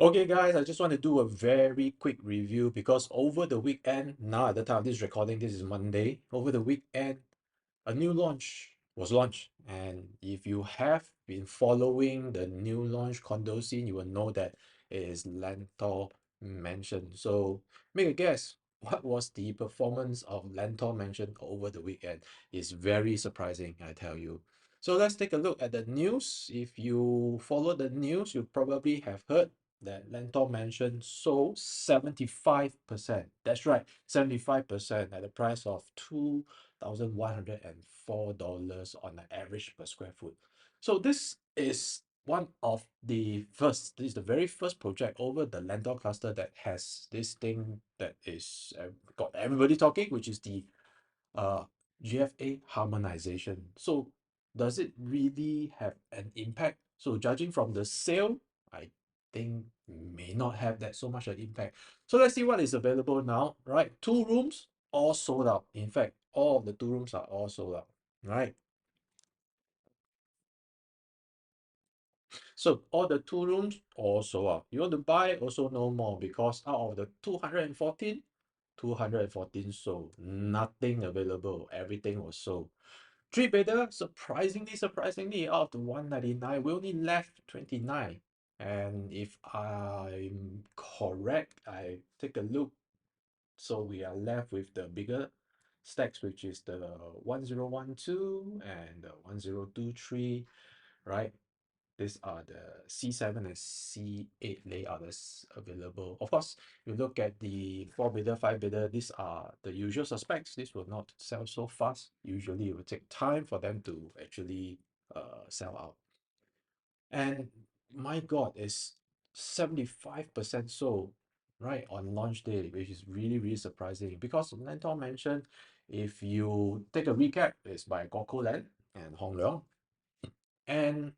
Okay, guys, I just want to do a very quick review because over the weekend, now at the time of this recording, this is Monday. Over the weekend, a new launch was launched. And if you have been following the new launch condo scene, you will know that it is Lentor Mansion. So make a guess. What was the performance of Lentor Mansion over the weekend? It's very surprising, I tell you. So let's take a look at the news. If you follow the news, you probably have heard that Lentor Mansion sold 75%. That's right, 75% at the price of $2,104 on an average per square foot. So this is one of the first, this is the very first project over the Lentor cluster that has this thing that is got everybody talking, which is the uh, GFA harmonization. So does it really have an impact? So judging from the sale, I think may not have that so much an impact. So let's see what is available now, right? Two rooms, all sold out. In fact, all of the two rooms are all sold out, right? So all the two rooms all sold out. You want to buy, also no more because out of the 214, 214 sold. Nothing available. Everything was sold. Three bedder, surprisingly, out of the 199, we only left 29. And if I'm correct, I take a look. So we are left with the bigger stacks, which is the 1012 and the 1023, right? These are the C7 and C8 layout that's available. Of course, you look at the 4 bidder, 5 bidder, these are the usual suspects. This will not sell so fast. Usually it will take time for them to actually sell out. And my God, it's 75% sold right on launch day, which is really, really surprising because Lentor mentioned, if you take a recap, it's by GuocoLand and Hong Leong. And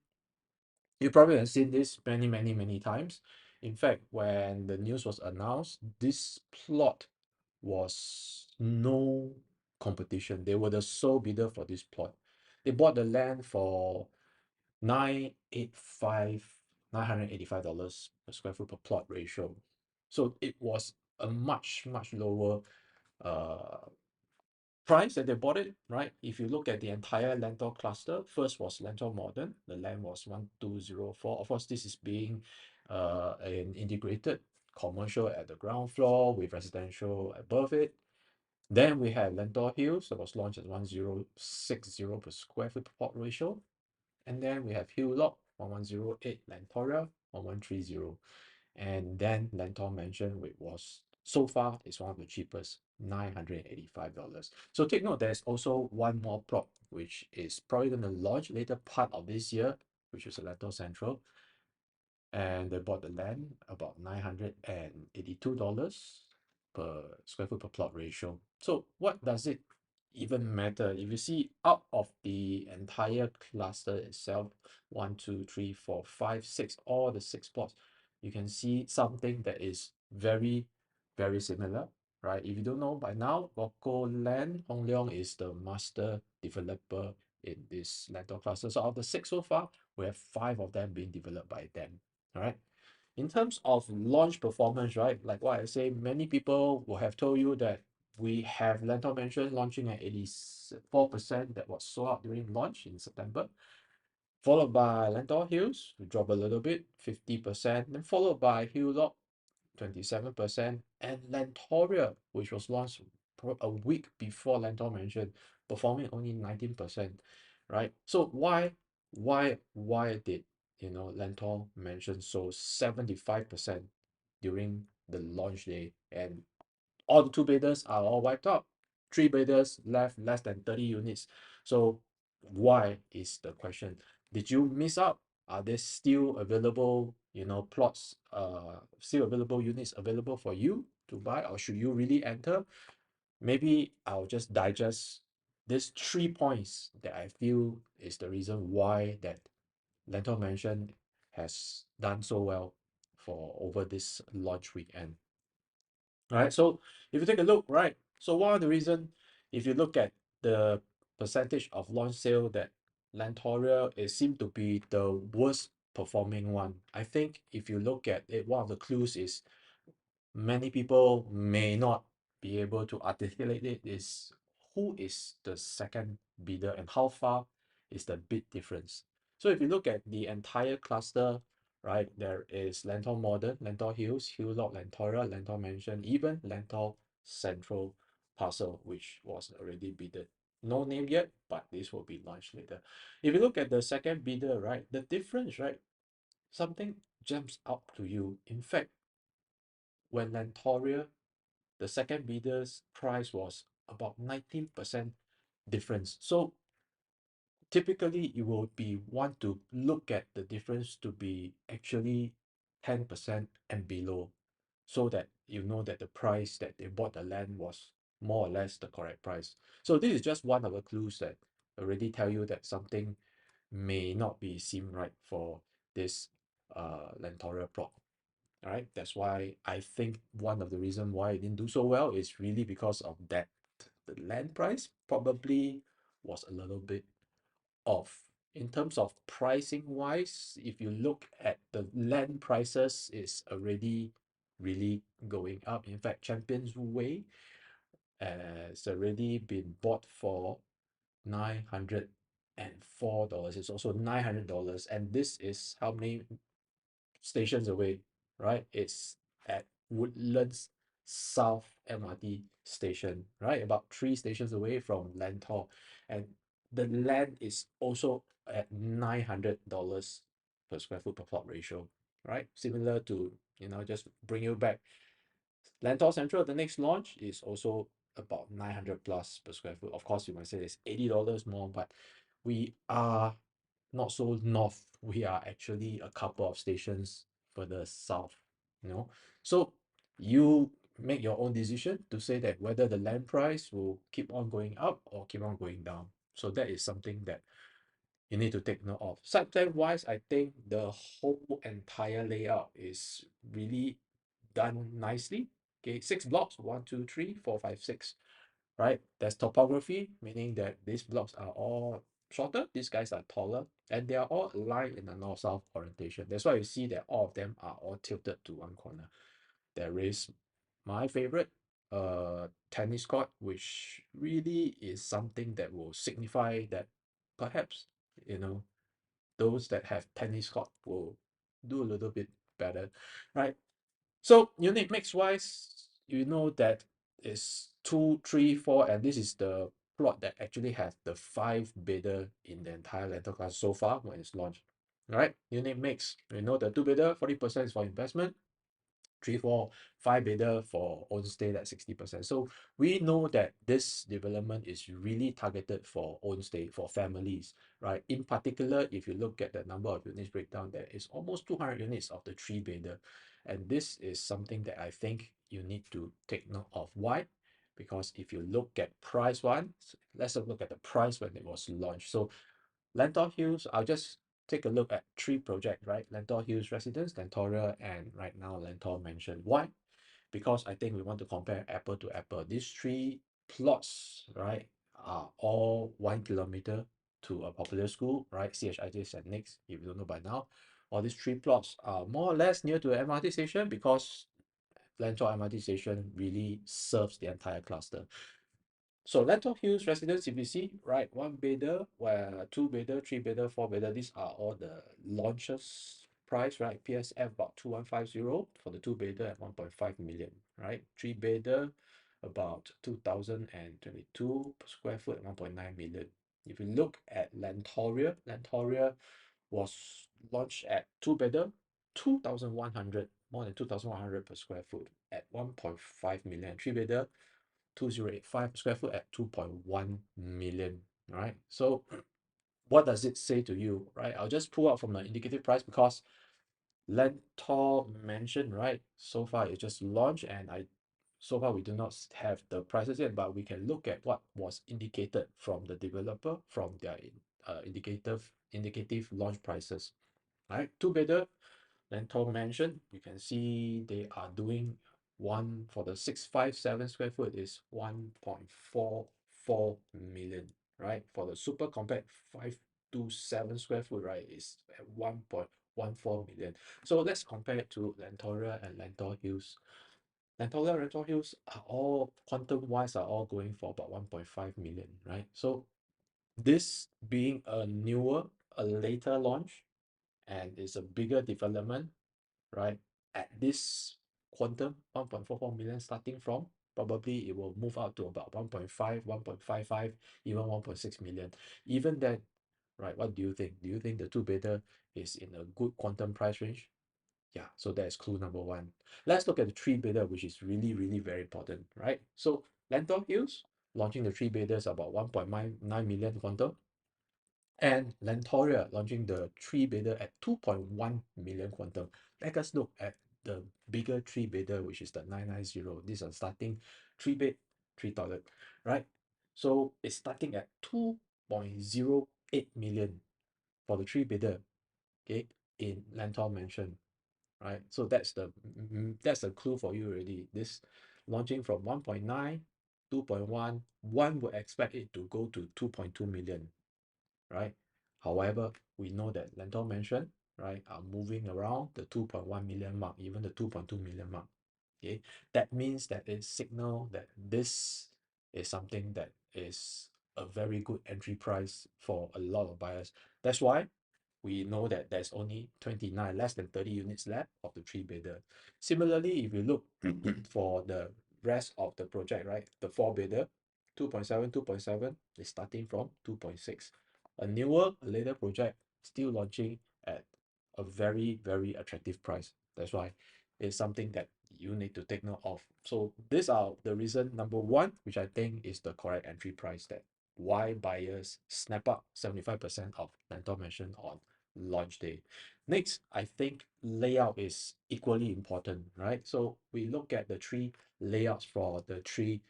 you probably have seen this many, many, many times. In fact, when the news was announced, this plot was no competition. They were the sole bidder for this plot. They bought the land for 985 $985 per square foot per plot ratio. So it was a much, much lower uh, price that they bought it, right? If you look at the entire Lentor cluster, first was Lentor Modern, the land was 1204. Of course, this is being an integrated commercial at the ground floor with residential above it. Then we have Lentor Hills that was launched at 1060 per square foot per plot ratio. And then we have Hill Lock 1108, Lentoria 1130. And then Lentor Mansion, which was so far is one of the cheapest, $985. So take note, there's also one more plot, which is probably going to launch later part of this year, which is Lentor Central. And they bought the land about $982 per square foot per plot ratio. So what does it even matter? If you see out of the entire cluster itself, one, two, three, four, five, six, all the six plots, you can see something that is very, very similar, right? If you don't know by now, GuocoLand Hong Leong is the master developer in this Lentor cluster. So out of the six so far, we have five of them being developed by them. All right. In terms of launch performance, right? Like what I say, many people will have told you that we have Lentor Mansion launching at 84% that was sold out during launch in September, followed by Lentor Hills, we drop a little bit, 50%, then followed by Hill Lock, 27%, and Lentoria, which was launched a week before Lentor Mansion, performing only 19%, right? So why did Lentor Mansion sold 75% during the launch day, and all the two bidders are all wiped out? Three bidders left less than 30 units. So why is the question? Did you miss out? Are there still available, plots, still available units available for you to buy, or should you really enter? Maybe I'll just digest these 3 points that I feel is the reason why that Lentor Mansion has done so well for over this launch weekend. All right, so if you take a look, right, so one of the reason, if you look at the percentage of launch sale, that Lentoria, it seemed to be the worst performing one. I think if you look at it, one of the clues is many people may not be able to articulate it is who is the second bidder and how far is the bid difference. So if you look at the entire cluster, right, there is Lentor Modern, Lentor Hills, Hill Lot, Lentora, Lentor Mansion, even Lentor Central parcel, which was already bidded. No name yet, but this will be launched later. If you look at the second bidder, right, the difference, right, something jumps out to you. In fact, when Lentoria, the second bidder's price was about 19% difference. So typically you will be want to look at the difference to be actually 10% and below, so that you know that the price that they bought the land was more or less the correct price. So this is just one of the clues that already tell you that something may not be seem right for this Lentoria plot. All right, that's why I think one of the reason why it didn't do so well is really because of that. The land price probably was a little bit off. In terms of pricing wise, if you look at the land prices, is already really going up. In fact, Champions Way has already been bought for $904. It's also $900, and this is how many stations away, right? It's at Woodlands South MRT station, right? About 3 stations away from Lentor. And the land is also at $900 per square foot per plot ratio, right? Similar to, just bring you back. Lentor Central, the next launch is also about 900 plus per square foot. Of course, you might say it's $80 more, but we are not so north. We are actually a couple of stations further south, you know. So you make your own decision to say that whether the land price will keep on going up or keep on going down. So that is something that you need to take note of. Site plan wise, I think the whole entire layout is really done nicely. Okay, 6 blocks, 1, 2, 3, 4, 5, 6. Right? There's topography, meaning that these blocks are all shorter, these guys are taller, and they are all aligned in a north-south orientation. That's why you see that all of them are all tilted to one corner. There is my favorite tennis court, which really is something that will signify that perhaps, you know, those that have tennis court will do a little bit better, right? So unit mix wise, you know that is 2, 3, 4, and this is the plot that actually has the 5 bidder in the entire rental class so far when it's launched. Right? Unit mix, you know the 2 bidder, 40% is for investment, 3, 4, 5 bidder for own stay at 60%. So we know that this development is really targeted for own stay for families, right? In particular, if you look at the number of units breakdown, there is almost 200 units of the 3 bidder. And this is something that I think you need to take note of. Why? Because if you look at price one, let's look at the price when it was launched. So Lentor Hills, I'll just take a look at 3 projects, right? Lentor Hills Residence, Lentoria, and right now Lentor Mansion. Why? Because I think we want to compare apple to apple. These 3 plots, right, are all 1 kilometer to a popular school, right? CHIJ St. Nick's, if you don't know by now. All these 3 plots are more or less near to the MRT station because Lentor MRT station really serves the entire cluster. So Lentor Hills Residence, if you see, right, 1 bidder, where 2 bidder, 3 bidder, 4 bidder, these are all the launches price, right? PSF about 2150 for the 2 bidder at 1.5 million, right? 3 bidder about 2022 per square foot at 1.9 million. If you look at Lentoria, Lentoria was launched at 2 bidder, 2100, more than 2100 per square foot at 1.5 million. 3 bidder, 2085 square foot at 2.1 million, right? So what does it say to you, right? I'll just pull out from the indicative price because Lentor Mansion, right? So far it just launched, and so far we do not have the prices yet, but we can look at what was indicated from the developer from their indicative launch prices. Right? 2 bidder Lentor Mansion, you can see they are doing one for the 657 square foot is 1.44 million, right? For the super compact 527 square foot, right, is at 1.14 million. So let's compare it to Lentoria and Lentor Hills. Lentoria and Lentor Hills are all quantum wise are all going for about 1.5 million, right? So this being a newer, a later launch, and it's a bigger development, right? At this quantum, 1.44 million starting from, probably it will move out to about 1.5, 1.55, even 1.6 million. Even then, right, what do you think? Do you think the two bedder is in a good quantum price range? Yeah, so that's clue number one. Let's look at the three bedder, which is really, really very important, right? So Lentor Hills launching the three bedders about 1.9 million quantum, and Lentoria launching the three bedder at 2.1 million quantum. Let us look at the bigger three bedder, which is the 990. These are starting three bed, three toilet, right? So it's starting at 2.08 million for the three bedder, okay, in Lentor Mansion, right? So that's a clue for you already. This launching from 1.9, 2.1, one would expect it to go to 2.2 million, right? However, we know that Lentor Mansion, right, are moving around the 2.1 million mark, even the 2.2 million mark. Okay, that means that it signal that this is something that is a very good entry price for a lot of buyers. That's why we know that there's only 29, less than 30 units left of the three bedder. Similarly, if you look for the rest of the project, right, the four bedder, 2.7, 2.7 is starting from 2.6. A newer, a later project still launching at a very, very attractive price. That's why it's something that you need to take note of. So these are the reason number one, which I think is the correct entry price, that why buyers snap up 75% of Lentor Mansion on launch day. Next, I think layout is equally important, right? So we look at the three layouts for the three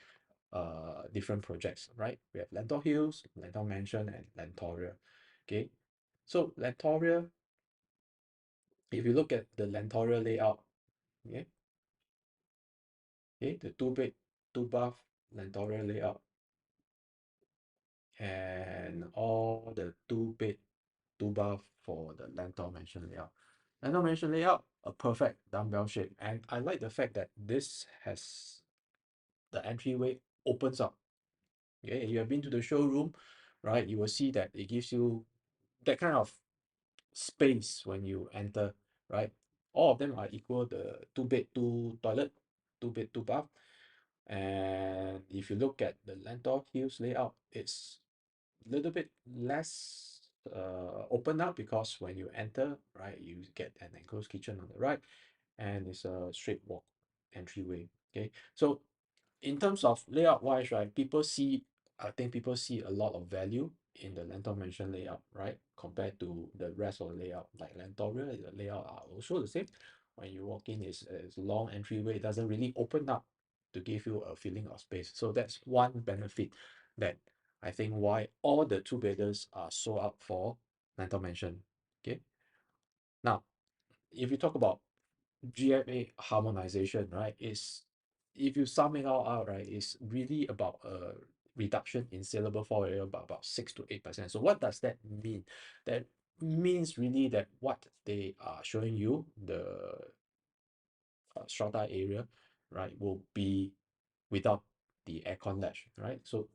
different projects, right? We have Lentor Hills, Lentor Mansion, and Lentoria. Okay, so Lentoria, if you look at the Lentoria layout, okay, okay, the two bed, two bath Lentoria layout, and all the two bed, two bath for the Lentor Mansion layout. Lentor Mansion layout, a perfect dumbbell shape, and I like the fact that this has the entryway opens up. Okay, you have been to the showroom, right? You will see that it gives you that kind of space when you enter, right? All of them are equal, the two bed, two toilet, two bed, two bath. And if you look at the Lentor Hills layout, it's a little bit less open up, because when you enter, right, you get an enclosed kitchen on the right, and it's a straight walk entryway. Okay, so in terms of layout wise, right, I think people see a lot of value in the Lentor Mansion layout, right, compared to the rest of the layout. Like Lentoria, the layout are also the same. When you walk in, it's a long entryway. It doesn't really open up to give you a feeling of space. So that's one benefit that I think why all the two bedders are sold out for Lentor Mansion. Okay. Now, if you talk about GFA harmonization, right, is, if you sum it all out, right, is really about a reduction in saleable floor area by about 6 to 8%. So what does that mean? That means really that what they are showing you, the strata area, right, will be without the aircon latch, right? So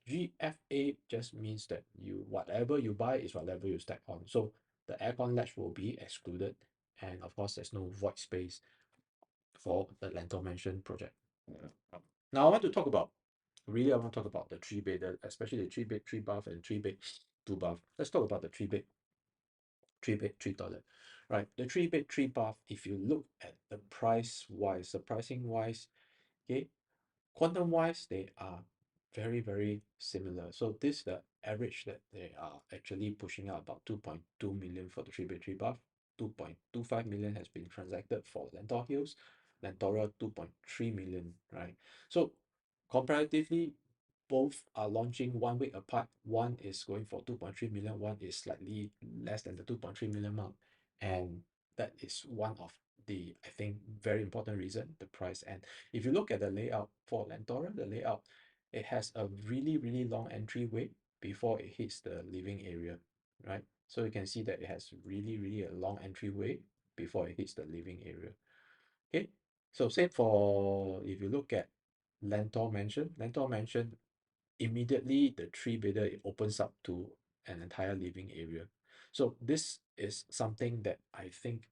GFA just means that you, whatever you buy is whatever you stack on. So the aircon latch will be excluded, and of course there's no void space for the Lentor Mansion project. Now I want to talk about, really I want to talk about the three bed, especially the three bed, three bath, and three bed, two bath. Let's talk about the three bed, three toilet. Right, the three bed, three bath, if you look at the price wise, the pricing wise, okay, quantum wise, they are very, very similar. So this is the average that they are actually pushing out about 2.2 million for the three bed, three bath. 2.25 million has been transacted for Lentor Hills, Lentora 2.3 million, right? So comparatively, both are launching 1 week apart. One is going for 2.3 million, one is slightly less than the 2.3 million mark. And that is one of the, I think, very important reason, the price. And if you look at the layout for Lentora, the layout, it has a really, really long entryway before it hits the living area, right? So you can see that it has really a long entryway before it hits the living area. Okay, so same for if you look at Lentor Mansion, immediately the three bedder it opens up to an entire living area. So this is something that I think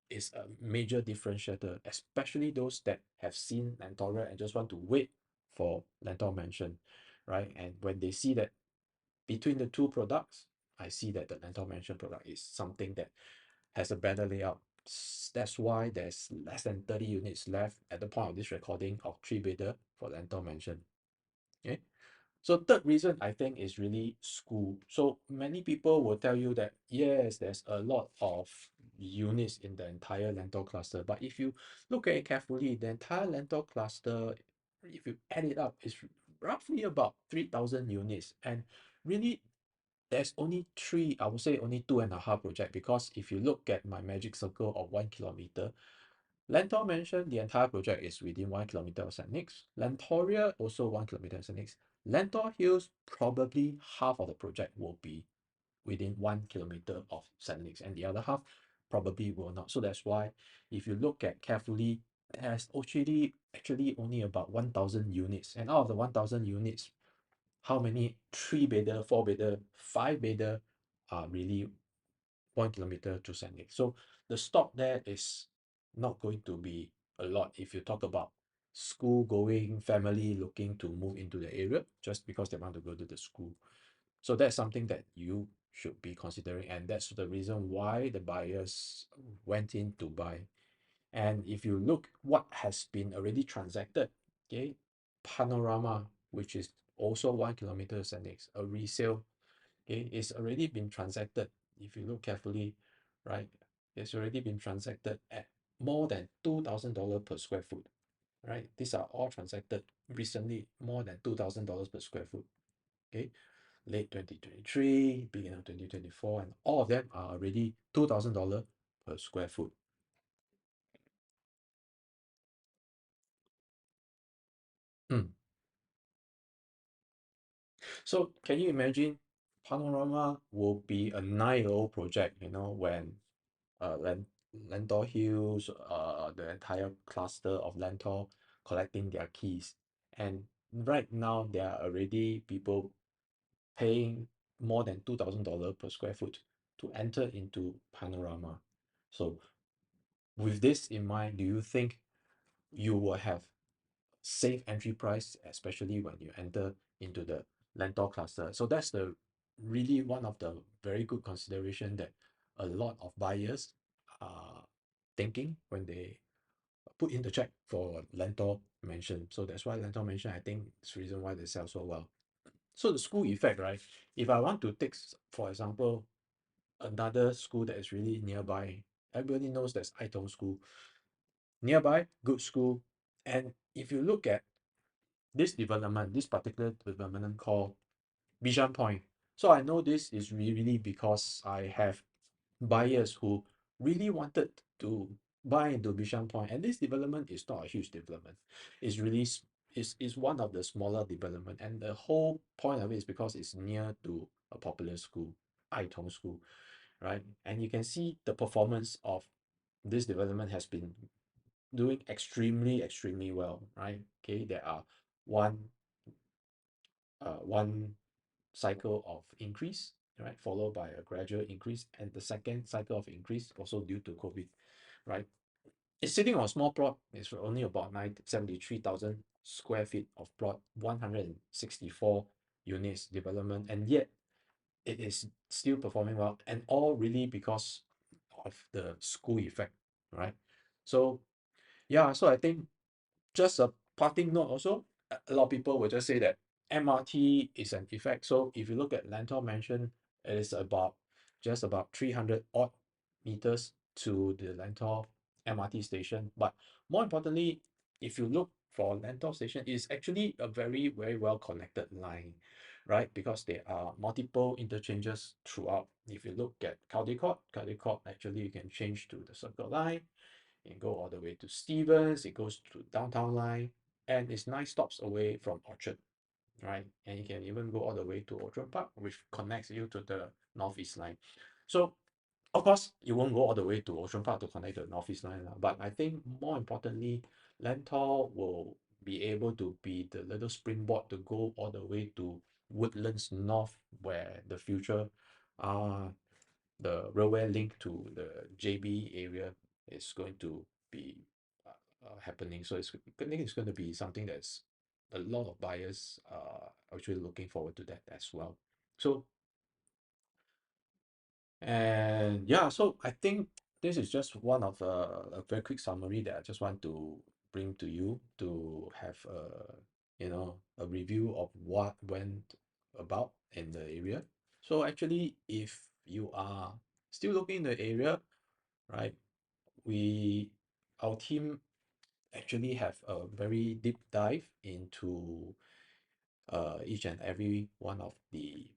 is a major differentiator, especially those that have seen Lentoria and just want to wait for Lentor Mansion, right? And when they see that between the two products, I see that the Lentor Mansion product is something that has a better layout. That's why there's less than 30 units left at the point of this recording of three bedder for Lentor Mansion. Okay. So third reason I think is really school. So many people will tell you that yes, there's a lot of units in the entire Lentor cluster. But if you look at it carefully, the entire Lentor cluster, if you add it up, is roughly about 3,000 units. And really, there's only three, I would say only two and a half project, because if you look at my magic circle of 1 kilometer, Lentor Mansion, the entire project is within 1 kilometer of St. Nick's. Lentoria, also 1 kilometer of St. Nick's. Lentor Hills, probably half of the project will be within 1 kilometer of St. Nick's, and the other half probably will not. So that's why if you look at carefully, there's actually only about 1,000 units. And out of the 1,000 units, how many three-bedder, four-bedder, five-bedder are really 1 kilometer to St. Nick? So the stock there is not going to be a lot if you talk about school going family looking to move into the area just because they want to go to the school. So that's something that you should be considering, and that's the reason why the buyers went in to buy. And if you look what has been already transacted, okay, Panorama, which is also 1 kilometer St. Nick's, a resale, okay, it's already been transacted. If you look carefully, right, it's already been transacted at more than $2,000 per square foot, right? These are all transacted recently, more than $2,000 per square foot, okay? Late 2023, beginning of 2024, and all of them are already $2,000 per square foot. Mm. So can you imagine Panorama will be a 9-year-old project, you know, when Lentor Hills, the entire cluster of Lentor collecting their keys. And right now, there are already people paying more than $2,000 per square foot to enter into Panorama. So with this in mind, do you think you will have safe entry price, especially when you enter into the Lentor cluster? So that's the really one of the very good consideration that a lot of buyers are thinking when they put in the check for Lentor Mansion. So that's why Lentor Mansion, I think, is the reason why they sell so well. So the school effect, right? If I want to take, for example, another school that is really nearby, everybody knows that's Aitong School. Nearby, good school. And if you look at this development, this particular development called Bishan Point. So I know this is really because I have buyers who really wanted to buy into Bishan Point, and this development is not a huge development. It's really is one of the smaller development, and the whole point of it is because it's near to a popular school, Aitong School, right? And you can see the performance of this development has been doing extremely well, right? Okay, there are one one cycle of increase, right, followed by a gradual increase, and the second cycle of increase also due to COVID, right? It's sitting on a small plot. It's only about 973,000 square feet of plot, 164 units development, and yet it is still performing well, and all really because of the school effect, right? So yeah, so I think just a parting note also, a lot of people will just say that MRT is an effect. So if you look at Lentor Mansion, it is about just about 300 odd meters to the Lentor MRT station. But more importantly, if you look for Lentor station, it's actually a very well connected line, right? Because there are multiple interchanges throughout. If you look at Caldecott, actually you can change to the Circle Line and go all the way to Stevens. It goes to downtown line, and it's 9 stops away from Orchard, right? And you can even go all the way to Orchard Park, which connects you to the Northeast line. So of course, you won't go all the way to Ocean Park to connect to the Northeast Line, lah, but I think more importantly, Lentor will be able to be the little springboard to go all the way to Woodlands North, where the future the railway link to the JB area is going to be happening. So I think it's going to be something that's a lot of buyers are actually looking forward to that as well. So and yeah, so I think this is just one of a very quick summary that I just want to bring to you to have a review of what went about in the area. So actually, if you are still looking in the area, right, we our team actually have a very deep dive into each and every one of the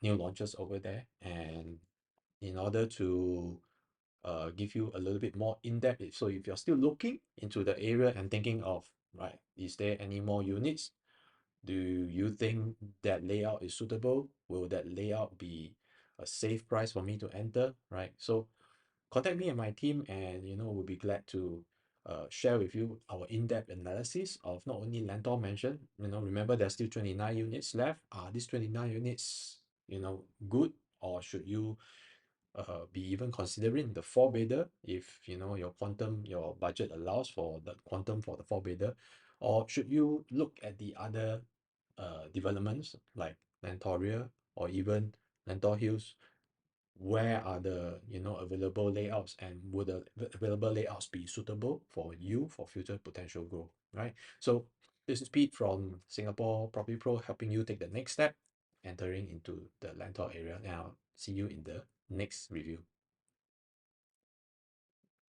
new launches over there, and in order to give you a little bit more in-depth. So if you're still looking into the area and thinking of, right, is there any more units? Do you think that layout is suitable? Will that layout be a safe price for me to enter? Right. So contact me and my team, and we'll be glad to share with you our in-depth analysis of not only Lentor Mansion. Remember there's still 29 units left. Are these 29 units, good, or should you be even considering the four bedder if your budget allows for the quantum for the four bedder, or should you look at the other developments like Lentoria or even Lentor Hills? Where are the available layouts, and would the available layouts be suitable for you for future potential growth, right? So this is Pete from Singapore Property Pro, helping you take the next step entering into the Lentor area. Now see you in the next review.